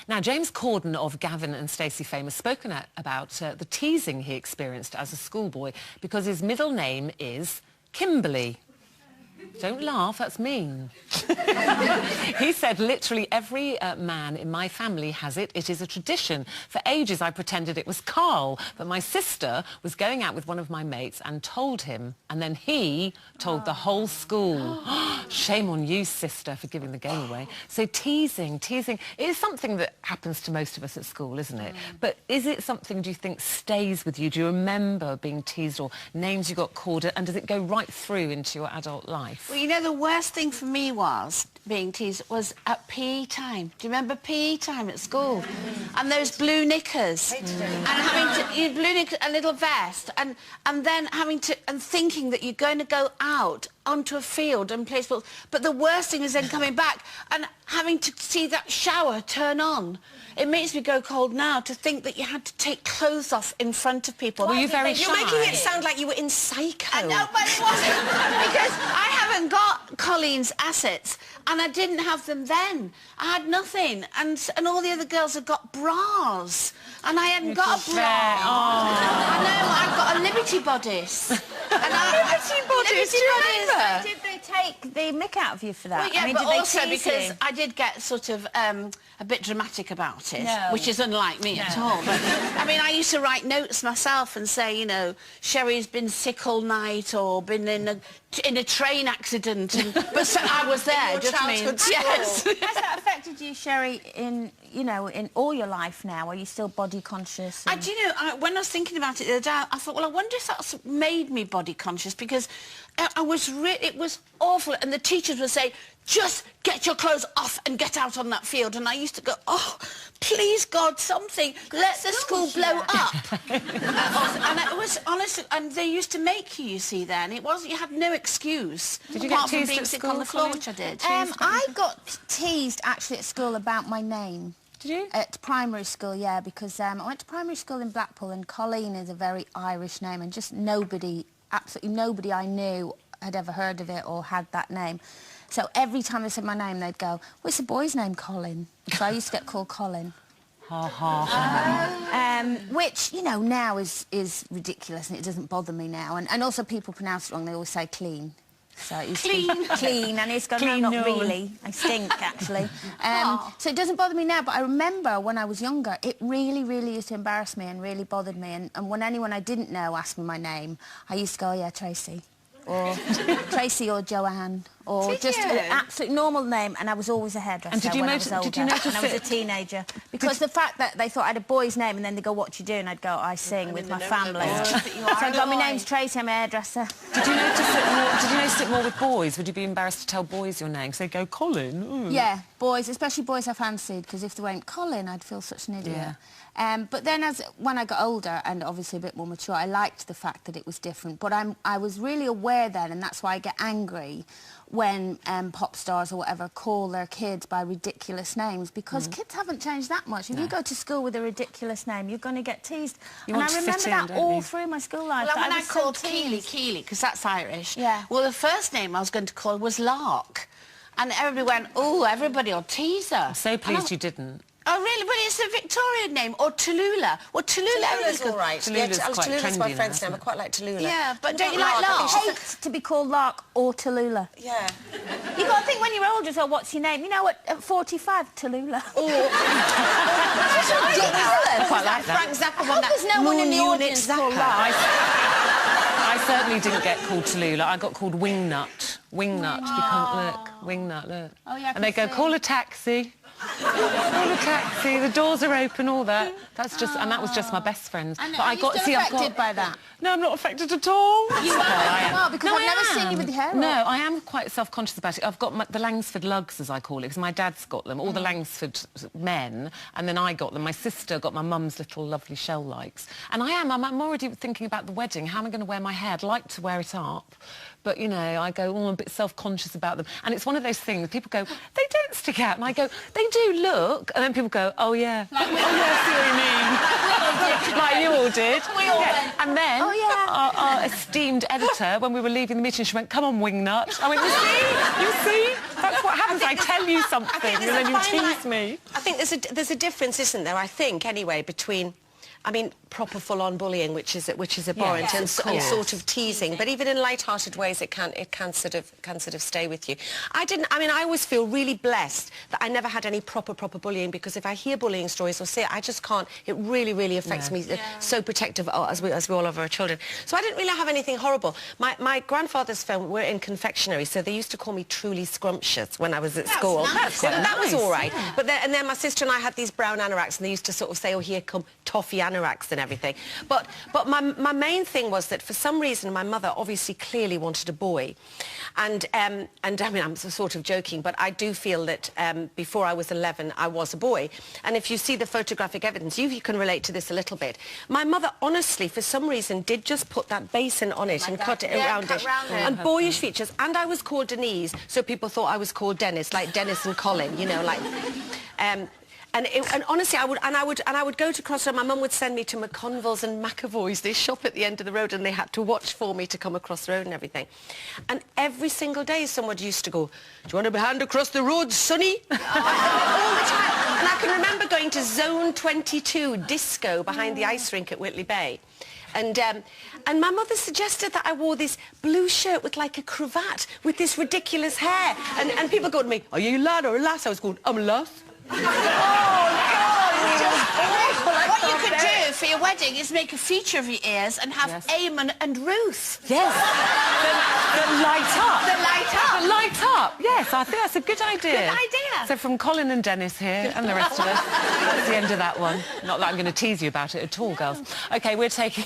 Now, James Corden of Gavin and Stacey fame has spoken about the teasing he experienced as a schoolboy because his middle name is Kimberly. Don't laugh, that's mean. He said, literally every man in my family has it. It is a tradition. For ages I pretended it was Carl, but my sister was going out with one of my mates and told him, and then he told the whole school. Shame on you, sister, for giving the game away. So teasing it is something that happens to most of us at school, isn't it? But is it something, do you think, stays with you? Do you remember being teased or names you got called, and does it go right through into your adult life? Well, you know, the worst thing for me was being teased was at PE time. Do you remember PE time at school? And those blue knickers. And having to, blue knickers, a little vest, and then having to, and thinking that you're going to go out onto a field and play sports. But the worst thing is then coming back and having to see that shower turn on. It makes me go cold now to think that you had to take clothes off in front of people. Were you very shy? You're making it sound like you were in Psycho. No, but it wasn't. Because I haven't got Colleen's assets, and I didn't have them then. I had nothing, and all the other girls had got bras, and I hadn't got a bra. I know, I've got a Liberty bodice. Liberty bodice, do you remember? Did they take the mick out of you for that? Well, yeah, I mean, but did they also tease because you? I did get sort of a bit dramatic about it, No. which is unlike me at all. But, I mean, I used to write notes myself and say, you know, Sherry's been sick all night or been in a train accident. But so I was there, just me. Yes. Has that affected you, Sherry, in all your life now? Are you still body conscious? Do you know, when I was thinking about it the other day, I thought, well, I wonder if that's made me body conscious, because it was awful, and the teachers would say, just get your clothes off and get out on that field. And I used to go, oh, please, God, something. Let the school blow up. And it was, honestly, and they used to make you see, then. It wasn't, you had no excuse. Did you get teased at sick school, on the floor, Colleen? which I did. I got teased, actually, at school about my name. Did you? At primary school, yeah, because I went to primary school in Blackpool, and Colleen is a very Irish name, and just nobody, absolutely nobody I knew had ever heard of it or had that name. So every time they said my name, they'd go, what's the boy's name, Colin? So I used to get called Colin. Ha, ha, ha. Which, you know, now is ridiculous, and it doesn't bother me now. And also people pronounce it wrong, they always say clean. So it used to be clean, and it's gone, no, not really. I stink, actually. So it doesn't bother me now, but I remember when I was younger, it really, really used to embarrass me and really bothered me. And when anyone I didn't know asked me my name, I used to go, oh, yeah, Tracy. Or Tracy or Joanne, or Did just you? an absolute normal name, and I was always a hairdresser. And did you when notice- I was older, did you notice when I was a it- teenager? Because the fact that they thought I had a boy's name, and then they go, what you do? And I'd go, I sing with my family. So I got, my name's Tracy, I'm a hairdresser. Did you notice it more with boys? Would you be embarrassed to tell boys your name? So they go, Colin? Ooh. Yeah, boys, especially boys I fancied, because if they went Colin, I'd feel such an idiot. Yeah. But then when I got older and obviously a bit more mature, I liked the fact that it was different. But I was really aware then, and that's why I get angry when pop stars or whatever call their kids by ridiculous names, because kids haven't changed that much. If you go to school with a ridiculous name, you're going to get teased. You and want I to remember fit in, that don't all you? through my school life. Well, when I was called so Keely, teased. because that's Irish. Yeah. Well, the first name I was going to call was Lark. And everybody went, oh, everybody will tease her. I'm so pleased you didn't. Oh, really? But it's a Victorian name. Or Tallulah. Well, Tallulah... Tallulah's all right. Tallulah's quite Tallulah's my trendy friend's now, name. I quite like Tallulah. Yeah, but What don't you about like I Lark? think I hate to be called Lark or Tallulah. Yeah. You got to think when you're older, so what's your name? You know what? At 45, Tallulah. I quite like that. Frank Zappa on that. There's no one in the Moon audience Unit called Zappa. Lark. I certainly didn't get called Tallulah. I got called Wingnut. Wingnut. Look. Wingnut, look. Oh, yeah, I and they can go, see. call a taxi. Call a taxi. The doors are open, all that. That's just, and that was just my best friends. And but I are you got still affected by that? No, I'm not affected at all. You are? Well, because No, I've I never am. seen you with your hair up. No, I am quite self-conscious about it. I've got the Langsford lugs, as I call it, because my dad's got them, all the Langsford men, and then I got them. My sister got my mum's little lovely shell-likes. And I'm already thinking about the wedding. How am I going to wear my hair? I'd like to wear it up. But, you know, I go, oh, I'm a bit self-conscious about them. And it's one of those things, people go, they don't stick out. And I go, they do look. And then people go, oh, yeah. Like, oh, yeah, I see what you mean. Like you all did. We all went. And then Oh, yeah. our esteemed editor, when we were leaving the meeting, she went, come on, Wingnut. I went, you see? That's what happens. I tell you something and then you tease me. I think there's a difference, isn't there? I think anyway between. I mean, proper full-on bullying, which is abhorrent, and sort of teasing. But even in light-hearted ways, it can sort of stay with you. I always feel really blessed that I never had any proper bullying, because if I hear bullying stories or see it, I just can't. It really affects me. So protective as we all of our children. So I didn't really have anything horrible. My grandfather's firm were in confectionery, so they used to call me truly scrumptious when I was at school. That was all right. Yeah. But then my sister and I had these brown anoraks, and they used to sort of say, "Oh, here come toffee anoraks and everything." But my main thing was that for some reason my mother obviously clearly wanted a boy, and I mean, I'm sort of joking, but I do feel that before I was 11 I was a boy. And if you see the photographic evidence, you can relate to this a little bit. My mother honestly for some reason did just put that bason on it and cut it around it, and boyish features. And I was called Denise, so people thought I was called Dennis, like Dennis and Colin, you know, like and honestly, I would go to Crossroad. My mum would send me to McConville's and McAvoy's. They shop at the end of the road, and they had to watch for me to come across the road and everything. And every single day, someone used to go, "Do you want a hand across the road, sonny?" All the time. And I can remember going to Zone 22 disco behind the ice rink at Whitley Bay. And my mother suggested that I wore this blue shirt with like a cravat with this ridiculous hair. And people go to me, "Are you a lad or a lass?" I was going, "I'm a lass." What you could do for your wedding is make a feature of your ears and have Eamon and Ruth. Yes. The light up. The light up. The light up. Yes, I think that's a good idea. Good idea. So from Colin and Dennis here and the rest of us, that's the end of that one. Not that I'm going to tease you about it at all, girls. OK, we're taking...